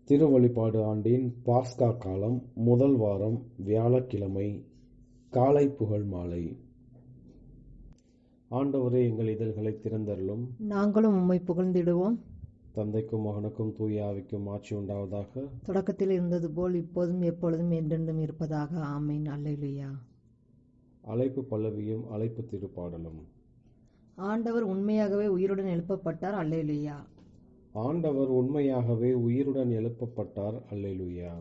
திருவழிபாடு ஆண்டின் பாஸ்கா காலம் முதல் வாரம் வியாழக்கிழமை காலை புகழ் மாலை. ஆண்டவரே, எங்கள் இதழ்களை திறந்தருளும், நாங்களும் உம்மை புகழ்ந்திடுவோம். தந்தைக்கும் மகனுக்கும் தூய ஆவிக்கும் ஆட்சி உண்டாவதாக. தொடக்கத்தில் இருந்தது போல் இப்போதும் எப்பொழுதும் என்றென்றும் இருப்பதாக. ஆமீன். அல்லேலூயா. அழைப்பு பல்லவியும் அழைப்பு திருப்பாடலும். ஆண்டவர் உண்மையாகவே உயிருடன் எழுப்பப்பட்டார். அல்லேலூயா. ஆண்டவர் உண்மையாகவே உயிருடன் எழுப்பப்பட்டார். அல்லேலூயா.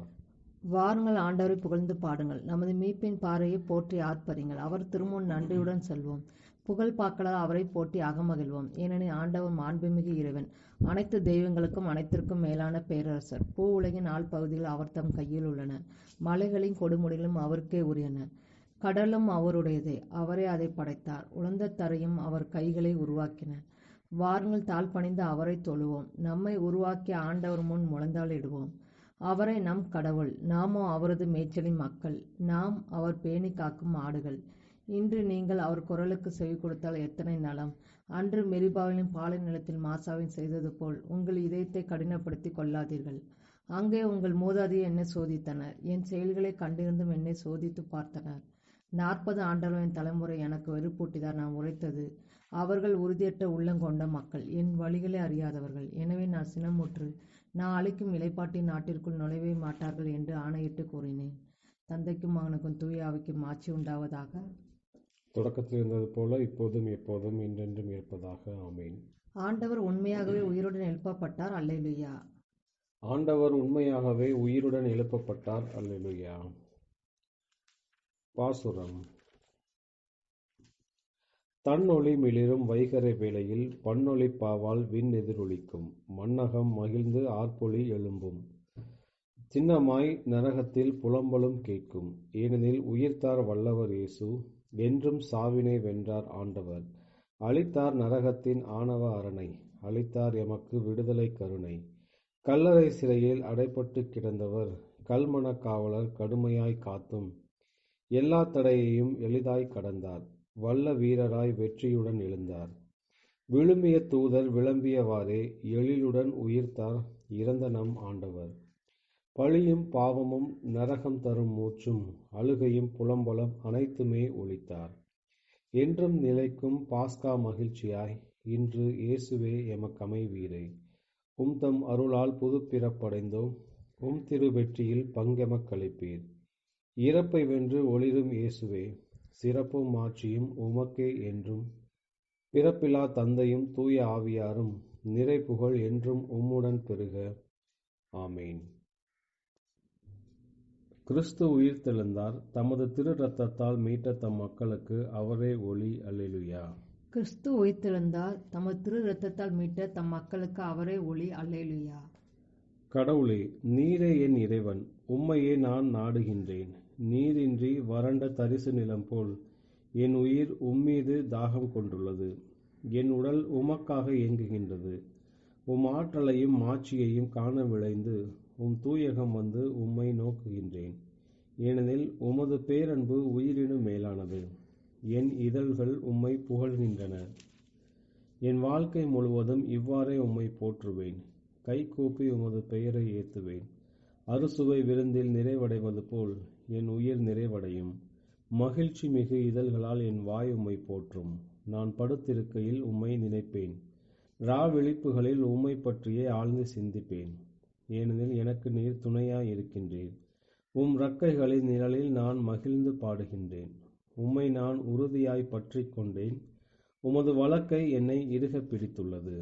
வாருங்கள், ஆண்டவரை புகழ்ந்து பாடுங்கள். நமது மீட்பின் பாறையை போற்றி ஆர்ப்பரிங்கள். அவர் திருமுன் நன்றியுடன் செல்வோம். புகழ் பாக்களால் அவரை போற்றி அகமகிழ்வோம். ஏனெனில் ஆண்டவர் மாண்புமிகு இறைவன், அனைத்து தெய்வங்களுக்கும் அனைத்திற்கும் மேலான பேரரசர். பூ உலகின் ஆள் பகுதிகள் அவர் தம் கையில் உள்ளன. மலைகளின் கொடுமுடிகளும் அவருக்கே உரியன. கடலும் அவருடையதே, அவரே அதை படைத்தார். உலர்ந்த தரையும் அவர் கைகளை உருவாக்கின. வாருங்கள், தாழ் பணிந்து அவரை தொழுவோம். நம்மை உருவாக்கிய ஆண்டவர் முன் முழந்தாளிடுவோம். அவரை நம் கடவுள், நாமோ அவரது மேய்ச்சலின் மக்கள். நாம் அவர் பேணி காக்கும் ஆடுகள். இன்று நீங்கள் அவர் குரலுக்கு செவி கொடுத்தால் எத்தனை நலம். அன்று மெரிபாவின் பாலை நிலத்தில் மாசாவின் செய்தது போல் உங்கள் இதயத்தை கடினப்படுத்தி கொள்ளாதீர்கள். அங்கே உங்கள் மூதாதையை என்னை சோதித்தனர். என் செயல்களை கண்டிருந்தும் என்னை சோதித்து பார்த்தனர். 40 ஆண்டுகளின் தலைமுறை எனக்கு வெறுப்பூட்டிதான் நான் உரைத்தது. அவர்கள் உறுதியற்ற உள்ளங்கொண்ட மக்கள், என் வழிகளை அறியாதவர்கள். எனவே நான் சினமுற்று, நான் அளிக்கும் இலைப்பாட்டின் நாட்டிற்குள் நுழைவே மாட்டார்கள் என்று ஆணையிட்டு கூறினேன். தந்தைக்கும் மகனுக்கும் தூய ஆவிக்கும் ஆட்சி உண்டாவதாக. தொடக்கத்தில் இருந்தது போல இப்போதும் எப்போதும் என்றென்றும் இருப்பதாக. ஆமீன். ஆண்டவர் உண்மையாகவே உயிருடன் எழுப்பப்பட்டார். அல்லேலூயா. ஆண்டவர் உண்மையாகவே உயிருடன் எழுப்பப்பட்டார். அல்லேலூயா. பாசுரம். தன்னொளி மிளிரும் வைகறை வேளையில் பன்னொளி பாவால் விண் எதிரொலிக்கும். மண்ணகம் மகிழ்ந்து ஆர்ப்பொலி எழும்பும். சின்னமாய் நரகத்தில் புலம்பலும் கேட்கும். ஏனெனில் உயிர்த்தார் வல்லவர் இயேசு, என்றும் சாவினை வென்றார் ஆண்டவர். அளித்தார் நரகத்தின் ஆணவ அரணை, அளித்தார் எமக்கு விடுதலை கருணை. கல்லறை சிறையில் அடைப்பட்டு கிடந்தவர், கல்மண காவலர் கடுமையாய் காத்தும் எல்லா தடையையும் எளிதாய் கடந்தார். வல்ல வீரராய் வெற்றியுடன் எழுந்தார். விழுமிய தூதர் விளம்பியவாறே எழிலுடன் உயிர்த்தார் இறந்த நம் ஆண்டவர். பழியும் பாவமும் நரகம் தரும் மூச்சும் அழுகையும் புலம்பலம் அனைத்துமே ஒழித்தார். என்றும் நிலைக்கும் பாஸ்கா மகிழ்ச்சியாய் இன்று இயேசுவே எமக்கமைவீரே. தம் அருளால் புது பிறப்படைந்தோம். திரு வெற்றியில் பங்கெமக் களிப்பீர். இறப்பை வென்று ஒளிரும் இயேசுவே, சிறப்பும் ஆட்சியும் உமக்கே என்றும். பிறப்பிலா தந்தையும் தூய ஆவியாரும் நிறை புகழ் என்றும் உம்முடன் பெருக. ஆமேன். கிறிஸ்து உயிர்த்தெழுந்தார். தமது திரு இரத்தத்தால் மீட்ட தம் மக்களுக்கு அவரே ஒளி. அல்லேலூயா. கிறிஸ்து உயிர்த்தெழுந்தார். தமது திரு இரத்தத்தால் மீட்ட தம் மக்களுக்கு அவரே ஒளி. அல்லேலூயா. கடவுளே, நீரே என் இறைவன், உம்மையே நான் நாடுகின்றேன். நீரின்றி வறண்ட தரிசு நிலம் போல் என் உயிர் உம்மீது தாகம் கொண்டுள்ளது. என் உடல் உமக்காக இயங்குகின்றது. உம் ஆற்றலையும் மாட்சியையும் காண விளைந்து தூயகம் வந்து உம்மை நோக்குகின்றேன். ஏனெனில் உமது பேரன்பு உயிரினும் மேலானது. என் இதழ்கள் உம்மை புகழ்கின்றன. என் வாழ்க்கை முழுவதும் இவ்வாறே உம்மை போற்றுவேன். கை கூப்பி உமது பெயரை ஏத்துவேன். அறுசுவை விருந்தில் நிறைவடைவது போல் என் உயிர் நிறைவடையும். மகிழ்ச்சி மிகு இதழ்களால் என் வாய் உம்மை போற்றும். நான் படுத்திருக்கையில் உம்மை நினைப்பேன். விழிப்புகளில் உம்மை பற்றியே ஆழ்ந்து சிந்திப்பேன். ஏனெனில் எனக்கு நீர் துணையாய் இருக்கின்றீர். இறக்கைகளின் நிழலில் நான் மகிழ்ந்து பாடுகின்றேன். உம்மை நான் உறுதியாய் பற்றி கொண்டேன். உமது வழக்கை என்னை இறுக பிடித்துள்ளது.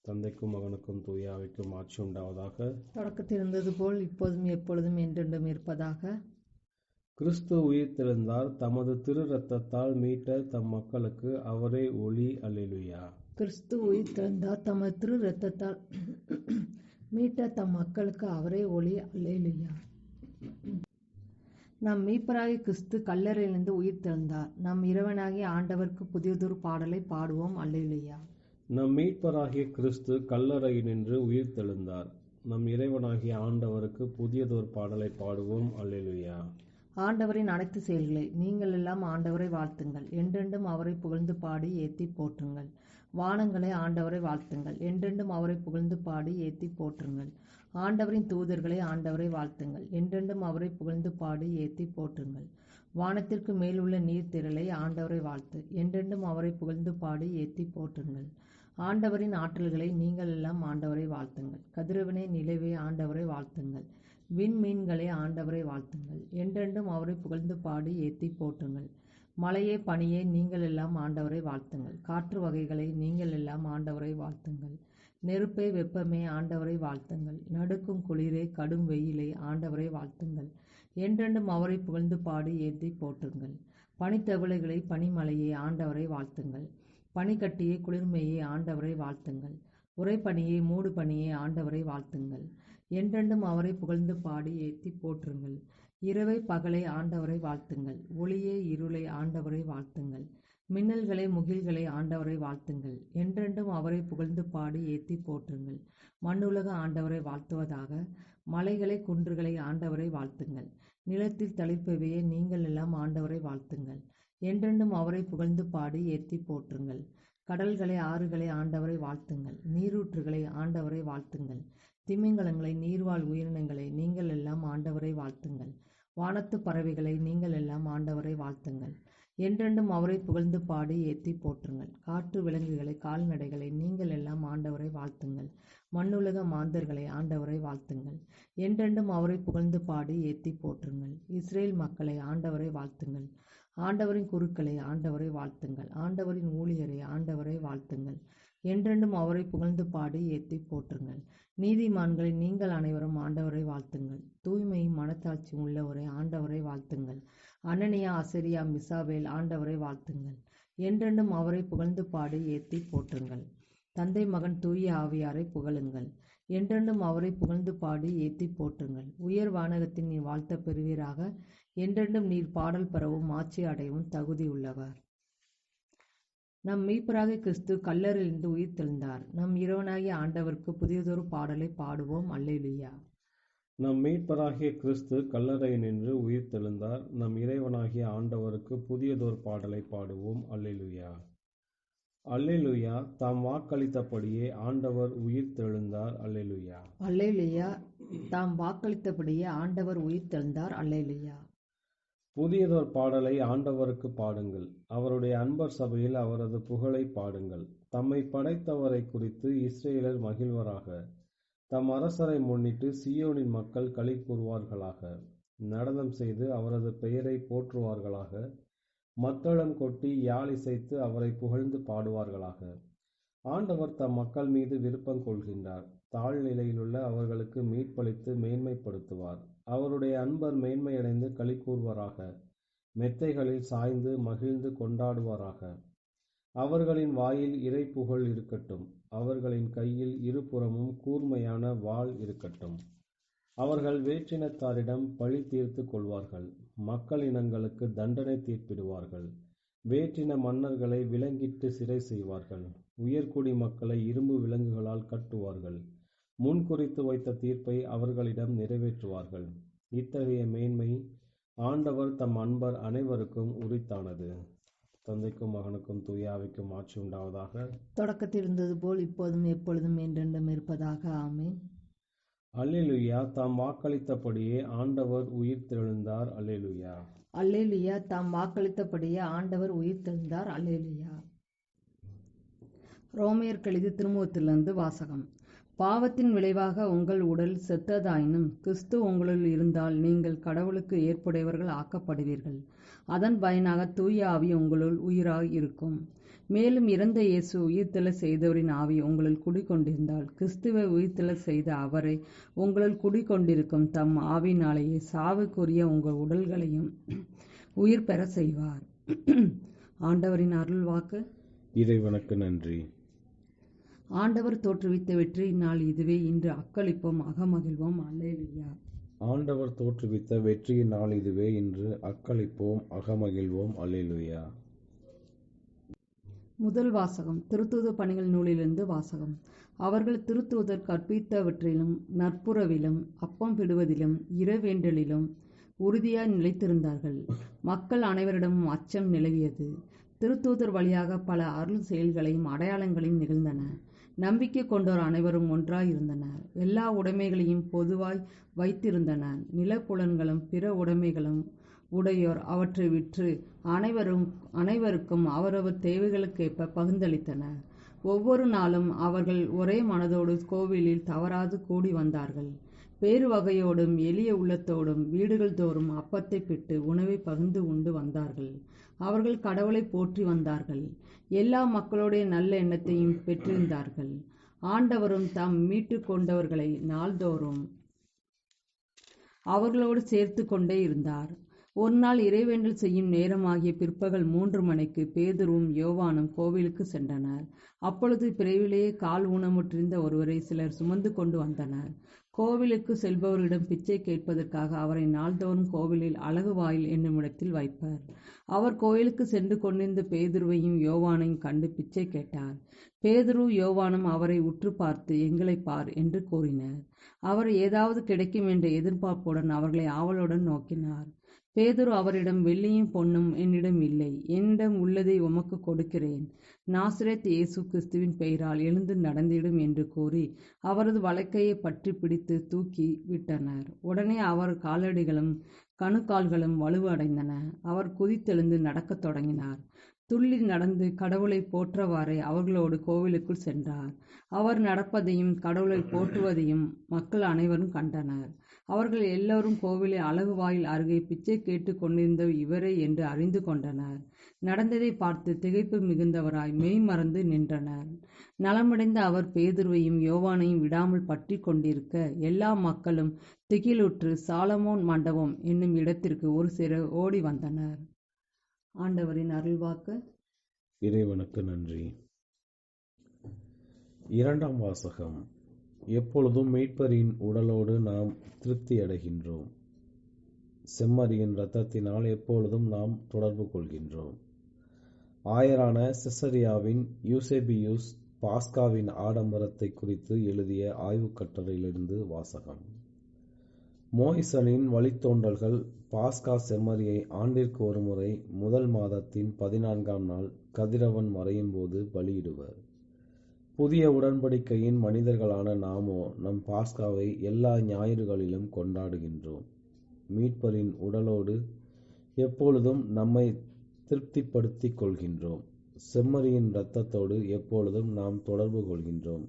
தந்தைக்கும் மகனுக்கும் தூய ஆவிக்கும் ஆட்சி உண்டாவதாக. தொடக்கத்தில் இருந்தது போல் இப்போதும் எப்பொழுதும் என்றென்றும் இருப்பதாக. கிறிஸ்து உயிர்த்தெழுந்தார். தமது திரு இரத்தத்தால் மீட்ட தம் மக்களுக்கு அவரே ஒளி. அல்லேலூயா. கிறிஸ்து உயிர்த்தெழுந்தார். தமது திரு இரத்தத்தால் மீட்ட தம் மக்களுக்கு அவரே ஒளி. அல்லேலூயா. நம் மீட்பராகிய கிறிஸ்து கல்லறையிலிருந்து உயிர்த்தெழுந்தார். நம் இறைவனாகிய ஆண்டவருக்கு புதியதொரு பாடலை பாடுவோம். அல்லேலூயா. நம் மீட்பராகிய கிறிஸ்து கல்லறையினின்று உயிர்த்தெழுந்தார். நம் இறைவனாகிய ஆண்டவருக்கு புதியதொரு பாடலை பாடுவோம். அல்லேலூயா. ஆண்டவரின் அனைத்து செயல்களை நீங்கள் எல்லாம் ஆண்டவரை வாழ்த்துங்கள். என்றென்றும் அவரை புகழ்ந்து பாடி ஏத்தி போற்றுங்கள். வானங்களே, ஆண்டவரை வாழ்த்துங்கள். என்றென்றும் அவரை புகழ்ந்து பாடி ஏத்தி போற்றுங்கள். ஆண்டவரின் தூதர்களே, ஆண்டவரை வாழ்த்துங்கள். என்றென்றும் அவரை புகழ்ந்து பாடி ஏத்தி போற்றுங்கள். வானத்திற்கு மேலுள்ள நீர்த்திரளை ஆண்டவரை வாழ்த்து. என்றென்றும் அவரை புகழ்ந்து பாடி ஏத்தி போற்றுங்கள். ஆண்டவரின் ஆற்றல்களை நீங்கள் எல்லாம் ஆண்டவரை வாழ்த்துங்கள். கதிரவனே, நிலவே, ஆண்டவரை வாழ்த்துங்கள். விண்மீன்களே, ஆண்டவரை வாழ்த்துங்கள். என்றென்றும் அவரை புகழ்ந்து பாடி ஏத்தி போற்றுங்கள். மழையே, பனியே, நீங்கள் எல்லாம் ஆண்டவரை வாழ்த்துங்கள். காற்று வகைகளை நீங்கள் எல்லாம் ஆண்டவரை வாழ்த்துங்கள். நெருப்பே, வெப்பமே, ஆண்டவரை வாழ்த்துங்கள். நடுக்கும் குளிரே, கடும் வெயிலே, ஆண்டவரை வாழ்த்துங்கள். என்றென்றும் அவரை புகழ்ந்து பாடி ஏத்தி போற்றுங்கள். பனித்தவளைகளை, பனிமலையே, ஆண்டவரை வாழ்த்துங்கள். பனிக்கட்டியே, குளிர்மையே, ஆண்டவரை வாழ்த்துங்கள். உறைபனியே, மூடு பனியே, ஆண்டவரை வாழ்த்துங்கள். என்றென்றும் அவரை புகழ்ந்து பாடி ஏத்தி போற்றுங்கள். இரவை, பகலை, ஆண்டவரை வாழ்த்துங்கள். ஒளியே, இருளை, ஆண்டவரை வாழ்த்துங்கள். மின்னல்களை, முகில்களை, ஆண்டவரை வாழ்த்துங்கள். என்றென்றும் அவரை புகழ்ந்து பாடி ஏத்தி போற்றுங்கள். மண்ணுலக ஆண்டவரை வாழ்த்துவதாக. மலைகளை, குன்றுகளை, ஆண்டவரை வாழ்த்துங்கள். நிலத்தில் தளிர்ப்பவையே, நீங்கள் எல்லாம் ஆண்டவரை வாழ்த்துங்கள். என்றென்றும் அவரை புகழ்ந்து பாடி ஏத்தி போற்றுங்கள். கடல்களை, ஆறுகளை, ஆண்டவரை வாழ்த்துங்கள். நீரூற்றுகளை, ஆண்டவரை வாழ்த்துங்கள். திமிங்கலங்களை, நீர்வாழ் உயிரினங்களை, நீங்கள் எல்லாம் ஆண்டவரை வாழ்த்துங்கள். வானத்து பறவைகளை, நீங்கள் எல்லாம் ஆண்டவரை வாழ்த்துங்கள். என்றென்றும் அவரை புகழ்ந்து பாடி ஏத்தி போற்றுங்கள். காட்டு விலங்குகளை, கால்நடைகளை, நீங்கள் எல்லாம் ஆண்டவரை வாழ்த்துங்கள். மண்ணுலக மாந்தர்களை, ஆண்டவரை வாழ்த்துங்கள். என்றென்றும் அவரை புகழ்ந்து பாடி ஏத்தி போற்றுங்கள். இஸ்ரேல் மக்களை, ஆண்டவரை வாழ்த்துங்கள். ஆண்டவரின் குருக்களை, ஆண்டவரை வாழ்த்துங்கள். ஆண்டவரின் ஊழியரை, ஆண்டவரை வாழ்த்துங்கள். என்றென்றும் அவரை புகழ்ந்து பாடி ஏத்தி போற்றுங்கள். நீதிமான்களை, நீங்கள் அனைவரும் ஆண்டவரை வாழ்த்துங்கள். தூய்மையும் மனத்தாட்சியும் உள்ளவரை, ஆண்டவரை வாழ்த்துங்கள். அனனியா, அசரியா, மிசாவேல், ஆண்டவரை வாழ்த்துங்கள். என்றென்றும் அவரை புகழ்ந்து பாடி ஏத்தி போற்றுங்கள். தந்தை, மகன், தூய ஆவியாரை புகழுங்கள். என்றென்றும் அவரை புகழ்ந்து பாடி ஏத்தி போற்றுங்கள். உயர் வானகத்தின் நீர் வாழ்த்த பெறுவீராக. என்றென்றும் நீர் பாடல் பெறவும் ஆட்சி அடையவும் தகுதி உள்ளவர். நம் மீட்பராகிய கிறிஸ்து கல்லறையிலிருந்து உயிர் தெழுந்தார். நம் இறைவனாகிய ஆண்டவருக்கு புதியதொரு பாடலை பாடுவோம். அல்லேலூயா. நம் மீட்பராகிய கிறிஸ்து கல்லறையினின்று உயிர் தெழுந்தார். நம் இறைவனாகிய ஆண்டவருக்கு புதியதோர் பாடலை பாடுவோம். அல்லேலூயா. அல்லேலூயா. தாம் வாக்களித்தபடியே ஆண்டவர் உயிர் தெழுந்தார். அல்லேலூயா. அல்லேலூயா. தாம் வாக்களித்தபடியே ஆண்டவர் உயிர் தெழுந்தார். அல்லேலூயா. புதியதோர் பாடலை ஆண்டவருக்கு பாடுங்கள். அவருடைய அன்பர் சபையில் அவரது புகழை பாடுங்கள். தம்மை படைத்தவரை குறித்து இஸ்ரேலர் மகிழ்வராக. தம் அரசரை முன்னிட்டு சீயோனின் மக்கள் களி கூறுவார்களாக. நடனம் செய்து அவரது பெயரை போற்றுவார்களாக. மத்தளம் கொட்டி யாழ் இசைத்து அவரை புகழ்ந்து பாடுவார்களாக. ஆண்டவர் தம் மக்கள் மீது விருப்பம் கொள்கின்றார். தாழ்நிலையிலுள்ள அவர்களுக்கு மீட்பளித்து மேன்மைப்படுத்துவார். அவருடைய அன்பர் மேன்மையடைந்து களி கூறுவாராக. மெத்தைகளில் சாய்ந்து மகிழ்ந்து கொண்டாடுவாராக. அவர்களின் வாயில் இறை புகழ் இருக்கட்டும். அவர்களின் கையில் இருபுறமும் கூர்மையான வாள் இருக்கட்டும். அவர்கள் வேற்றினத்தாரிடம் பழி தீர்த்து கொள்வார்கள். மக்களினங்களுக்கு தண்டனை தீர்ப்பிடுவார்கள். வேற்றின மன்னர்களை விலங்கிட்டு சிறை செய்வார்கள். உயர்குடி மக்களை இரும்பு விலங்குகளால் கட்டுவார்கள். முன்குறித்து வைத்த தீர்ப்பை அவர்களிடம் நிறைவேற்றுவார்கள். இத்தகைய மேன்மை ஆண்டவர் தம் அன்பர் அனைவருக்கும் உரித்தானது. தந்தைக்கும் மகனுக்கும் தூய ஆவிக்கும் ஆட்சி உண்டாவதாக. தொடக்கத்தில் இருந்தது போல் இப்போதும் எப்பொழுதும் என்றென்றும் இருப்பதாக. ஆமென். அல்லேலூயா. தாம் வாக்களித்தபடியே ஆண்டவர் உயிர் தெழுந்தார். அல்லேலூயா. அல்லேலூயா. தாம் வாக்களித்தபடியே ஆண்டவர் உயிர் தெழுந்தார். அல்லேலூயா. ரோமையர் கெழுதிய திருமுகத்திலிருந்து வாசகம். பாவத்தின் விளைவாக உங்கள் உடல் செத்ததாயினும் கிறிஸ்து உங்களுள் இருந்தால் நீங்கள் கடவுளுக்கு ஏற்புடையவர்கள் ஆக்கப்படுவீர்கள். அதன் பயனாக தூய ஆவி உங்களுள் உயிராய் இருக்கும். மேலும் இறந்த இயேசு உயிர்த்தெழ செய்தவரின் ஆவி உங்களுள் குடிகொண்டிருந்தால் கிறிஸ்துவை உயிர்த்தெழ செய்த அவரை உங்களுள் குடிகொண்டிருக்கும் தம் ஆவினாலேயே சாவுக்குரிய உங்கள் உடல்களையும் உயிர் பெற செய்வார். ஆண்டவரின் அருள் வாக்கு. இறைவனுக்கு நன்றி. ஆண்டவர் தோற்றுவித்த வெற்றியின் நாள் இதுவே. இன்று அக்களிப்போம், அகமகிழ்வோம். அல்லேலூயா. ஆண்டவர் தோற்றுவித்த வெற்றியின் நாள் இதுவே. இன்று அக்களிப்போம், அகமகிழ்வோம். அல்லேலூயா. முதல் வாசகம். திருத்தூதர் பணிகள் நூலிலிருந்து வாசகம். அவர்கள் திருத்தூதர் கற்பித்தவற்றிலும் நற்புறவிலும் அப்பம் பிடுவதிலும் இரவேண்டலிலும் உறுதியாய் நிலைத்திருந்தார்கள். மக்கள் அனைவரிடமும் அச்சம் நிலவியது. திருத்தூதர் வழியாக பல அருள் செயல்களையும் அடையாளங்களையும் நிகழ்ந்தன. நம்பிக்கை கொண்டோர் அனைவரும் ஒன்றாயிருந்தனர். எல்லா உடைமைகளையும் பொதுவாய் வைத்திருந்தனர். நிலப்புலன்களும் பிற உடைமைகளும் உடையோர் அவற்றை விற்று அனைவருக்கும் அவரவர் தேவைகளுக்கேற்ப பகிர்ந்தளித்தனர். ஒவ்வொரு நாளும் அவர்கள் ஒரே மனதோடு கோவிலில் தவறாது கூடி வந்தார்கள். பேறு வகையோடும் எளிய உள்ளத்தோடும் வீடுகள் தோறும் அப்பத்தை பிட்டு உணவை பகிர்ந்து உண்டு வந்தார்கள். அவர்கள் கடவுளை போற்றி வந்தார்கள். எல்லா மக்களுடைய நல்ல எண்ணத்தையும் பெற்றிருந்தார்கள். ஆண்டவரும் தாம் மீட்டு கொண்டவர்களை நாள்தோறும் அவர்களோடு சேர்த்து கொண்டே இருந்தார். ஒரு நாள் இறைவேண்டல் செய்யும் நேரமாகிய பிற்பகல் 3 மணிக்கு பேதுருவும் யோவானும் கோவிலுக்கு சென்றனர். அப்பொழுது பிறவிலேயே கால் ஊனமுற்றிருந்த ஒருவரை சிலர் சுமந்து கொண்டு வந்தனர். கோவிலுக்கு செல்பவர்களிடம் பிச்சை கேட்பதற்காக அவரை நாள்தோறும் கோவிலில் அழகு வாயில் என்னுமிடத்தில் வைப்பர். அவர் கோயிலுக்கு சென்று கொண்டிருந்த பேதுருவையும் யோவானையும் கண்டு பிச்சை கேட்டார். பேதுரு யோவானும் அவரை உற்று பார்த்து, எங்களை பார் என்று கூறினர். அவர் ஏதாவது கிடைக்கும் என்ற எதிர்பார்ப்புடன் அவர்களை ஆவலுடன் நோக்கினார். பேதுரு அவரிடம், வெள்ளியும் பொன்னும் என்னிடம் இல்லை, என்னிடம் உள்ளதை உமக்கு கொடுக்கிறேன். நாசரேத் இயேசு கிறிஸ்துவின் பெயரால் எழுந்து நடந்திடும் என்று கூறி அவரது வலக்கையை பற்றி பிடித்து தூக்கி விட்டனர். உடனே அவர் காலடிகளும் கணுக்கால்களும் வலுவடைந்தன. அவர் குதித்தெழுந்து நடக்கத் தொடங்கினார். துள்ளி நடந்து கடவுளை போற்றவாறே அவர்களோடு கோவிலுக்குள் சென்றார். அவர் நடப்பதையும் கடவுளை போற்றுவதையும் மக்கள் அனைவரும் கண்டனர். அவர்கள் எல்லோரும் கோவிலில் அழகு வாயில் அருகே பிச்சை கேட்டு கொண்டிருந்த இவரே என்று அறிந்து கொண்டனர். நடந்ததை பார்த்து திகைப்பு மிகுந்தவராய் மெய் மறந்து நின்றனர். நலமடைந்த அவர் பேதுருவையும் யோவானையும் விடாமல் பற்றி கொண்டிருக்க எல்லா மக்களும் திகிலுற்று சாலமோன் மண்டபம் என்னும் இடத்திற்கு ஒரு சிலர் ஓடி வந்தனர். ஆண்டவரின் அருள்வாக்கு. இறைவனுக்கு நன்றி. இரண்டாம் வாசகம். எப்பொழுதும் மீட்பரின் உடலோடு நாம் திருப்தி அடைகின்றோம். செம்மறியின் இரத்தத்தினால் எப்பொழுதும் நாம் தொடர்பு கொள்கின்றோம். ஆயரான செசரியாவின் யூசேபியூஸ் பாஸ்காவின் ஆடம்பரத்தை குறித்து எழுதிய ஆய்வுக் கட்டுரையிலிருந்து வாசகம். மோய்சனின் வழித்தோன்றல்கள் பாஸ்கா செம்மறியை ஆண்டிற்கு ஒருமுறை முதல் மாதத்தின் 14ஆம் நாள் கதிரவன் மறையும் போது பலியிடுவர். புதிய உடன்படிக்கையின் மனிதர்களான நாமோ நம் பாஸ்காவை எல்லா ஞாயிறுகளிலும் கொண்டாடுகின்றோம். மீட்பரின் உடலோடு எப்பொழுதும் நம்மை திருப்திப்படுத்திக் கொள்கின்றோம். செம்மறியின் இரத்தத்தோடு எப்பொழுதும் நாம் தொடர்பு கொள்கின்றோம்.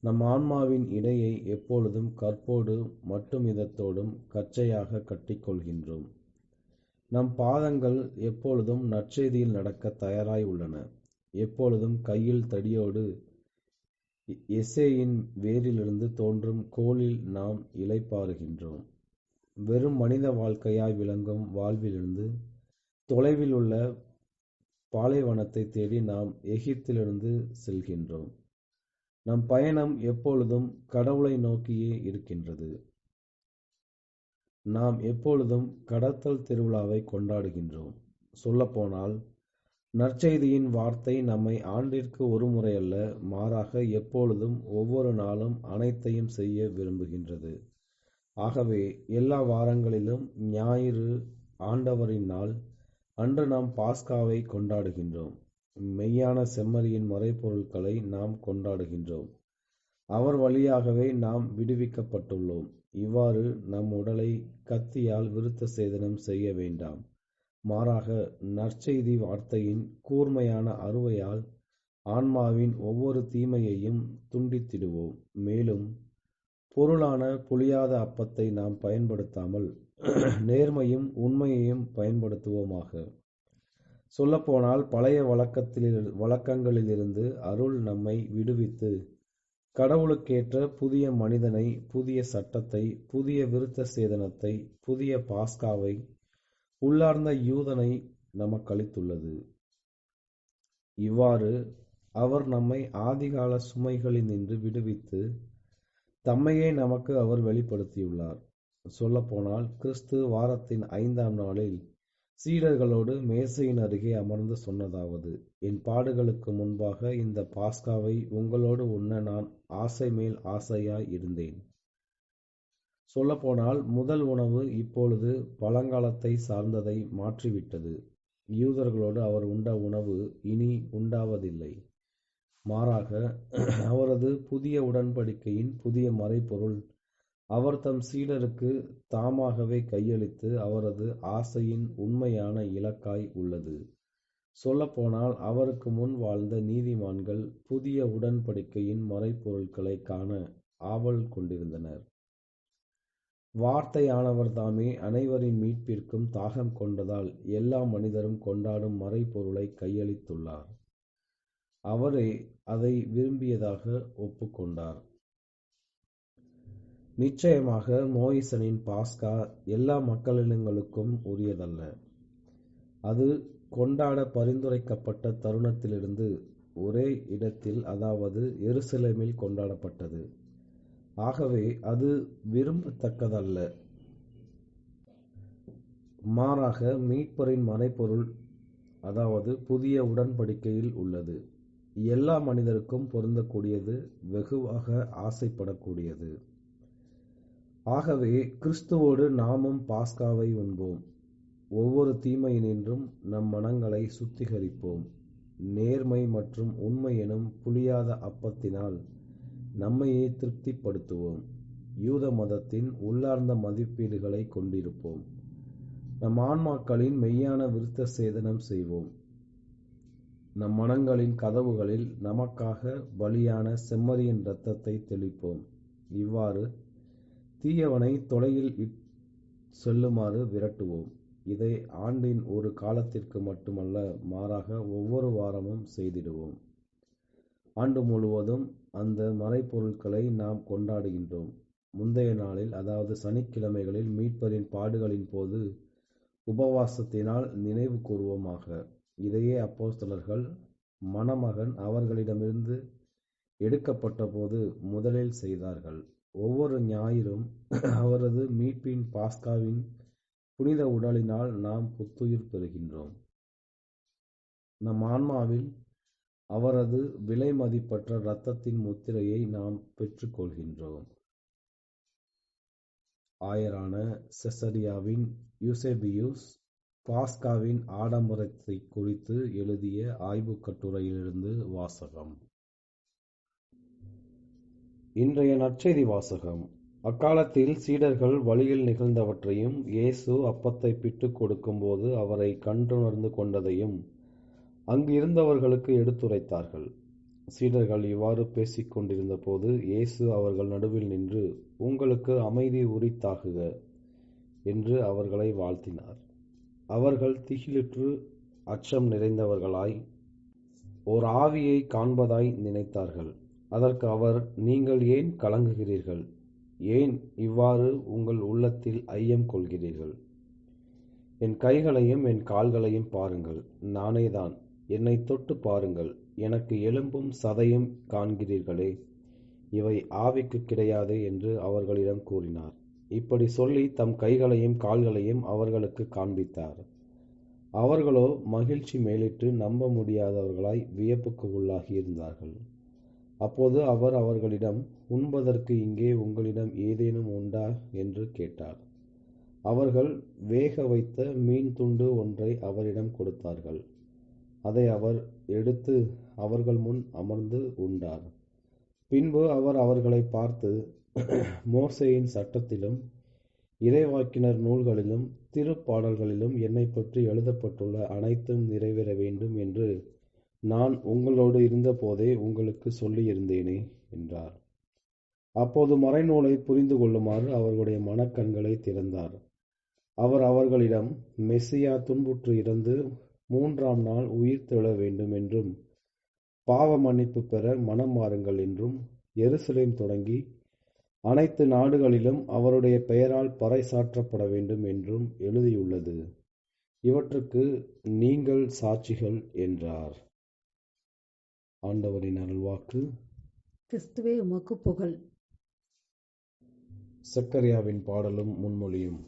நம் ஆன்மாவின் இடையை எப்பொழுதும் கற்போடு மட்டும் இதத்தோடும் கச்சையாக கட்டிக்கொள்கின்றோம். நம் பாதங்கள் எப்பொழுதும் நற்செய்தியில் நடக்க தயாராய் உள்ளன. எப்பொழுதும் கையில் தடியோடு எசேயின் வேரிலிருந்து தோன்றும் கோலில் நாம் இளைப்பாறுகின்றோம். வெறும் மனித வாழ்க்கையாய் விளங்கும் வாழ்விலிருந்து தொலைவில் உள்ள பாலைவனத்தை தேடி நாம் எகிப்திலிருந்து செல்கின்றோம். நம் பயணம் எப்பொழுதும் கடவுளை நோக்கியே இருக்கின்றது. நாம் எப்பொழுதும் கடத்தல் திருவிழாவை கொண்டாடுகின்றோம். சொல்லப்போனால் நற்செய்தியின் வார்த்தை நம்மை ஆண்டிற்கு ஒரு முறை அல்ல, மாறாக எப்பொழுதும் ஒவ்வொரு நாளும் அனைத்தையும் செய்ய விரும்புகின்றது. ஆகவே எல்லா வாரங்களிலும் ஞாயிறு ஆண்டவரின் நாள் அன்று நாம் பாஸ்காவை கொண்டாடுகின்றோம். மெய்யான செம்மறியின் மறைபொருட்களை நாம் கொண்டாடுகின்றோம். அவர் வழியாகவே நாம் விடுவிக்கப்பட்டுள்ளோம். இவ்வாறு நம் உடலை கத்தியால் விருத்த சேதனம் செய்ய வேண்டாம். மாறாக நற்செய்தி வார்த்தையின் கூர்மையான அறுவையால் ஆன்மாவின் ஒவ்வொரு தீமையையும் துண்டித்திடுவோம். மேலும் பொருளான புளியாத அப்பத்தை நாம் பயன்படுத்தாமல் நேர்மையும் உண்மையையும் பயன்படுத்துவோமாக. சொல்லப்போனால் பழைய வழக்கங்களிலிருந்து அருள் நம்மை விடுவித்து கடவுளுக்கேற்ற புதிய மனிதனை, புதிய சட்டத்தை, புதிய விருத்த சேதனத்தை, புதிய பாஸ்காவை, உள்ளார்ந்த யூதனை நமக்களித்துள்ளது. இவ்வாறு அவர் நம்மை ஆதிகால சுமைகளினின்று விடுவித்து தம்மையே நமக்கு அவர் வெளிப்படுத்தியுள்ளார். சொல்லப்போனால் கிறிஸ்து வாரத்தின் 5ஆம் நாளில் சீடர்களோடு மேசையின் அருகே அமர்ந்து சொன்னதாவது: என் பாடுகளுக்கு முன்பாக இந்த பாஸ்காவை உங்களோடு உண்ண நான் ஆசை மேல் ஆசையாய் இருந்தேன். சொல்லப்போனால் முதல் உணவு இப்பொழுது பழங்காலத்தை சார்ந்ததை மாற்றிவிட்டது. யூதர்களோடு அவர் உண்ட உணவு இனி உண்டாவதில்லை. மாறாக அவரது புதிய உடன்படிக்கையின் புதிய மறைபொருள் அவர் தம் சீடருக்கு தாமாகவே கையளித்து அவரது ஆசையின் உண்மையான இலக்காய் உள்ளது. சொல்லப்போனால் அவருக்கு முன் வாழ்ந்த நீதிமான்கள் புதிய உடன்படிக்கையின் மறைபொருட்களை காண ஆவல் கொண்டிருந்தனர். வார்த்தையானவர் தாமே அனைவரின் மீட்பிற்கும் தாகம் கொண்டதால் எல்லா மனிதரும் கொண்டாடும் மறைபொருளை கையளித்துள்ளார். அவரே அதை விரும்பியதாக ஒப்புக்கொண்டார். நிச்சயமாக மோயிசனின் பாஸ்கா எல்லா மக்களினங்களுக்கும் உரியதல்ல. அது கொண்டாட பரிந்துரைக்கப்பட்ட தருணத்திலிருந்து ஒரே இடத்தில், அதாவது எருசலேமில் கொண்டாடப்பட்டது. ஆகவே அது விரும்பத்தக்கதல்ல. மாறாக மீட்பரின் மறைபொருள், அதாவது புதிய உடன்படிக்கையில் உள்ளது. எல்லா மனிதருக்கும் பொருந்தக்கூடியது, வெகுவாக ஆசைப்படக்கூடியது. ஆகவே கிறிஸ்துவோடு நாமும் பாஸ்காவை உண்போம். ஒவ்வொரு தீமையினின்றும் நம் மனங்களை சுத்திகரிப்போம். நேர்மை மற்றும் உண்மை எனும் புளியாத அப்பத்தினால் நம்மையே திருப்திப்படுத்துவோம். யூத மதத்தின் உள்ளார்ந்த மதிப்பீடுகளை கொண்டிருப்போம். நம் ஆன்மாக்களின் மெய்யான விருத்த சேதனம் செய்வோம். நம் மனங்களின் கதவுகளில் நமக்காக பலியான செம்மறியின் இரத்தத்தை தெளிப்போம். இவ்வாறு தீயவனை தொலையில் செல்லுமாறு விரட்டுவோம். இதை ஆண்டின் ஒரு காலத்திற்கு மட்டுமல்ல, மாறாக ஒவ்வொரு வாரமும் செய்திடுவோம். ஆண்டு முழுவதும் அந்த மறைபொருட்களை நாம் கொண்டாடுகின்றோம். முந்தைய நாளில், அதாவது சனிக்கிழமைகளில் மீட்பரின் பாடுகளின் போது உபவாசத்தினால் நினைவு கூறுவோமாக. இதையே அப்போஸ்தலர்கள் மணமகன் அவர்களிடமிருந்து எடுக்கப்பட்ட போது முதலில் செய்தார்கள். ஒவ்வொரு ஞாயிறும் அவரது மீட்பின் பாஸ்காவின் புனித உடலினால் நாம் புத்துயிர் பெறுகின்றோம். நம் ஆன்மாவில் அவரது விலை மதிப்பற்ற இரத்தத்தின் முத்திரையை நாம் பெற்றுக்கொள்கின்றோம். ஆயரான செசரியாவின் யூசேபியூஸ் பாஸ்காவின் ஆடம்பரத்தை குறித்து எழுதிய ஆய்வுக் கட்டுரையிலிருந்து வாசகம். இன்றைய நற்செய்தி வாசகம். அக்காலத்தில் சீடர்கள் வழியில் நிகழ்ந்தவற்றையும் இயேசு அப்பத்தை பிட்டுக் கொடுக்கும்போது அவரை கண்டுணர்ந்து கொண்டதையும் அங்கு இருந்தவர்களுக்கு எடுத்துரைத்தார்கள். சீடர்கள் இவ்வாறு பேசிக் கொண்டிருந்த போது இயேசு அவர்கள் நடுவில் நின்று, உங்களுக்கு அமைதி உரித்தாகுக என்று அவர்களை வாழ்த்தினார். அவர்கள் திகிலுற்று அச்சம் நிறைந்தவர்களாய் ஓர் ஆவியை காண்பதாய் நினைத்தார்கள். அதற்கு அவர், நீங்கள் ஏன் கலங்குகிறீர்கள்? ஏன் இவ்வாறு உங்கள் உள்ளத்தில் ஐயம் கொள்கிறீர்கள்? என் கைகளையும் என் கால்களையும் பாருங்கள், நானேதான். என்னை தொட்டு பாருங்கள், எனக்கு எலும்பும் சதையும் காண்கிறீர்களே, இவை ஆவிக்கு கிடையாதே என்று அவர்களிடம் கூறினார். இப்படி சொல்லி தம் கைகளையும் கால்களையும் அவர்களுக்கு காண்பித்தார். அவர்களோ மகிழ்ச்சி மேலிட்டு நம்ப முடியாதவர்களாய் வியப்புக்கு உள்ளாகி இருந்தார்கள். அப்போது அவர் அவர்களிடம், உண்பதற்கு இங்கே உங்களிடம் ஏதேனும் உண்டா என்று கேட்டார். அவர்கள் வேக வைத்த மீன் துண்டு ஒன்றை அவரிடம் கொடுத்தார்கள். அதை அவர் எடுத்து அவர்கள் முன் அமர்ந்து உண்டார். பின்பு அவர் அவர்களை பார்த்து, மோசேயின் சட்டத்திலும் இறைவாக்கினர் நூல்களிலும் திருப்பாடல்களிலும் என்னை பற்றி எழுதப்பட்டுள்ள அனைத்தும் நிறைவேற வேண்டும் என்று நான் உங்களோடு இருந்தபோதே உங்களுக்கு சொல்லியிருந்தேனே என்றார். அப்போது மறைநூலை புரிந்து கொள்ளுமாறு அவர்களுடைய மனக்கண்களை திறந்தார். அவர் அவர்களிடம், மெசியா துன்புற்று இறந்து 3ஆம் நாள் உயிர் தெழ வேண்டும் என்றும், பாவ மன்னிப்பு பெற மனம் மாறுங்கள் என்றும், எருசலேம் தொடங்கி அனைத்து நாடுகளிலும் அவருடைய பெயரால் பறைசாற்றப்பட வேண்டும் என்றும் எழுதியுள்ளது. இவற்றுக்கு நீங்கள் சாட்சிகள் என்றார். ஆண்டவரின் அருள்வாக்கு. கிறிஸ்துவே உமக்கு புகழ். சக்கரியாவின் பாடலும் முன்மொழியும்.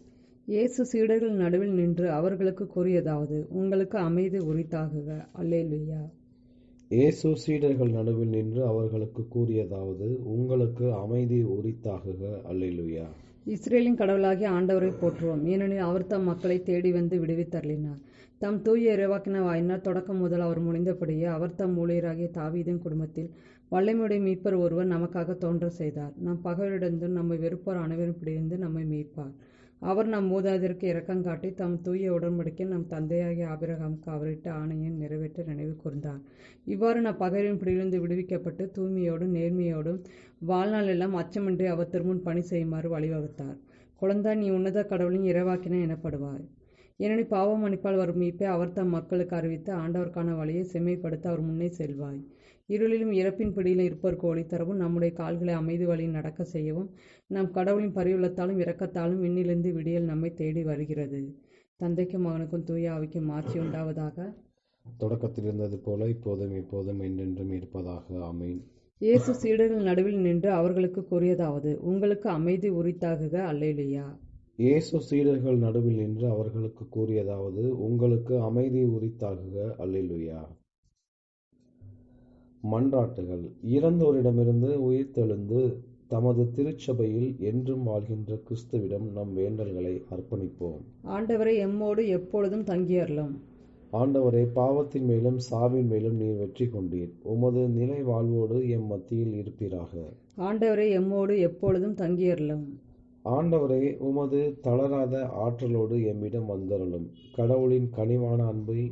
இயேசு சீடர்கள் நடுவில் நின்று அவர்களுக்கு கூறியதாவது, உங்களுக்கு அமைதி உரித்தாகுக. அல்லேலூயா. இயேசு சீடர்கள் நடுவில் நின்று அவர்களுக்கு கூறியதாவது, உங்களுக்கு அமைதி உரித்தாகுக. அல்லேலூயா. இஸ்ரேலின் கடவுளாகிய ஆண்டவரை போற்றுவோம். ஏனெனில் அவர் தம் மக்களை தேடி வந்து விடுவித்தருளினார். தம் தூய இறைவாக்கின வாயினால் தொடக்கம் முதல் அவர் முனைந்தபடியே அவர் தம் ஊழியராகிய தாவீதின் குடும்பத்தில் வல்லமையுடைய மீட்பர் ஒருவர் நமக்காக தோன்ற செய்தார். நம் பகைவரிடந்தும் நம்மை வெறுப்போர் அனைவரும் பிடிந்து நம்மை மீட்பார். அவர் நம் மூதாதையருக்கு இரக்கம் காட்டி தம் தூய உடன்படிக்கை நம் தந்தையாகிய ஆபிரகாமுக்கு அவரிட்ட ஆணையை நிறைவேற்ற நினைவு கூர்ந்தார். இவ்வாறு நம் பகைவரின் பிடியிலிருந்து விடுவிக்கப்பட்டு தூய்மையோடும் நேர்மையோடும் வாழ்நாள் எல்லாம் அச்சமின்றி அவர் திருமுன் பணி செய்யுமாறு வழிவகுத்தார். குழந்தாய், நீ உன்னத கடவுளின் இறைவாக்கினர் எனப்படுவாய். ஏனெனில் பாவ மன்னிப்பால் வரும் மீட்பை அவர் தம் மக்களுக்கு அறிவித்து ஆண்டவருக்கான வழியை செம்மைப்படுத்த அவர் முன்னே செல்வாய். இருளிலும் இறப்பின் பிடியில் இருப்போருக்கு ஒளி தரவும் நம்முடைய கால்களை அமைதி வழியில் நடக்க செய்யவும் நம் கடவுளின் பரிவுள்ளத்தாலும் இரக்கத்தாலும் விண்ணிலிருந்து விடியல் நம்மை தேடி வருகிறது. தந்தைக்கும் மகனுக்கும் தூய ஆவிக்கும் மாட்சி உண்டாவதாக. தொடக்கத்தில் இருந்தது போல இப்போதும் எப்போதும் என்றென்றும் இருப்பதாக. ஆமென். இயேசு சீடர்கள் நடுவில் நின்று அவர்களுக்கு கூறியதாவது: உங்களுக்கு அமைதி உரித்தாகுக. அல்லேலூயா. இயேசு சீடர்கள் நடுவில் நின்று அவர்களுக்கு கூறியதாவது: உங்களுக்கு அமைதி உரித்தாகுக. அல்லேலூயா. மன்றாட்டுகள். இறந்தோரிடமிருந்து உயிர்த்தெழுந்து தமது திருச்சபையில் என்றும் வாழ்கின்ற கிறிஸ்துவிடம் நம் வேண்டல்களை அர்ப்பணிப்போம். ஆண்டவரை எம்மோடு எப்பொழுதும் தங்கியருளும். ஆண்டவரே, பாவத்தின் மேலும் சாவின் மேலும் நீர் வெற்றி கொண்டீர். உமது நிலை வாழ்வோடு எம் மத்தியில் இருப்பீராக. ஆண்டவரை எம்மோடு எப்பொழுதும் தங்கியருளும். ஆண்டவரே, உமது தளராத ஆற்றலோடு எம்மிடம் வந்தருளும். கடவுளின் கனிவான அன்பை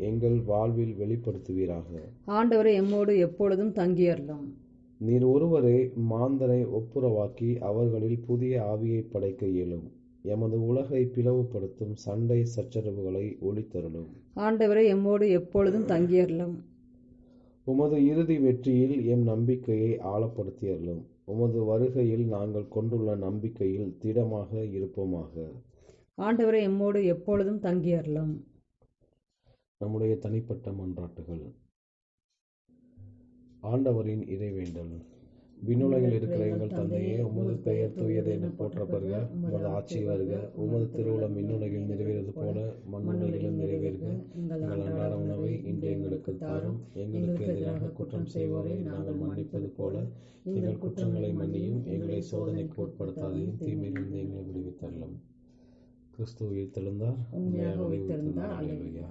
எங்கள் வாழ்வில் வெளிப்படுத்துவீராக. ஆண்டவரை எம்மோடு எப்பொழுதும் தங்கியருளும். நீர் ஒருவரே மாந்தரை ஒப்புரவாக்கி அவர்களில் புதிய ஆவியை படைக்க இயலும். எமது உலகை பிளவுபடுத்தும் சண்டை சச்சரவுகளை ஒழித்தருளும். ஆண்டவரை எம்மோடு எப்பொழுதும் தங்கியருளும். உமது இறுதி வெற்றியில் எம் நம்பிக்கையை ஆழப்படுத்தியருளும். உமது வருகையில் நாங்கள் கொண்டுள்ள நம்பிக்கையில் திடமாக இருப்போமாக. ஆண்டவரை எம்மோடு எப்பொழுதும் தங்கியருளும். நம்முடைய தனிப்பட்ட மன்றாட்டுகள். ஆண்டவரின் இறைவேண்டல். விண்ணுலகில் இருக்கிற எங்கள் தந்தையே, உமது பெயர் தூயது என போற்றப்படுக. உமது ஆட்சி வருக. உமது திருவுளம் விண்ணுலகில் நிறைவேறுவது போல மண்ணுலகிலும் நிறைவேறுக. எங்கள் அன்றாட உணவை இன்று எங்களுக்கு தாரும். எங்களுக்கு எதிராக குற்றம் செய்வோரை நாங்கள் மன்னிப்பது போல எங்கள் குற்றங்களை மன்னியும். எங்களை சோதனைக்கு உட்படுத்தாதையும் தீமையிலிருந்து எங்களை விடுவித்தருளும். கிறிஸ்து உயிர்த்தெழுந்தார். உண்மையாக உயிர்த்தெழுந்தார். அல்லேலூயா.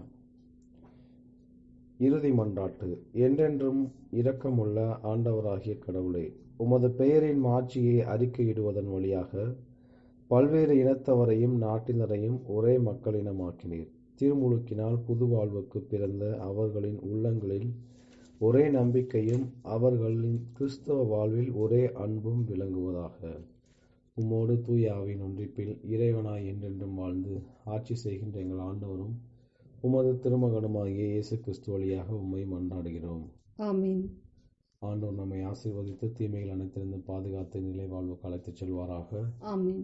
இறுதி மன்றாட்டு. என்றென்றும் இரக்கமுள்ள ஆண்டவராகிய கடவுளே, உமது பெயரின் மாட்சியை அறிக்கையிடுவதன் வழியாக பல்வேறு இனத்தவரையும் நாட்டினரையும் ஒரே மக்களினமாக்கினீர். திருமுழுக்கினால் புது வாழ்வுக்கு பிறந்த அவர்களின் உள்ளங்களில் ஒரே நம்பிக்கையும் அவர்களின் கிறிஸ்தவ வாழ்வில் ஒரே அன்பும் விளங்குவதாக. உம்மோடு தூய ஆவியின் ஒன்றிப்பில் இறைவனாய் என்றென்றும் வாழ்ந்து ஆட்சி செய்கின்ற எங்கள் ஆண்டவரும் உமது திருமகனுமாகிய இயேசு கிறிஸ்து வழியாக உம்மை மன்றாடுகிறோம். ஆமீன். ஆண்டவர் நம்மை ஆசீர்வதித்து தீமைகள் அனைத்திலிருந்து பாதுகாத்து நிலை வாழ்வுக்கு அழைத்துச் செல்வாராக. ஆமீன்.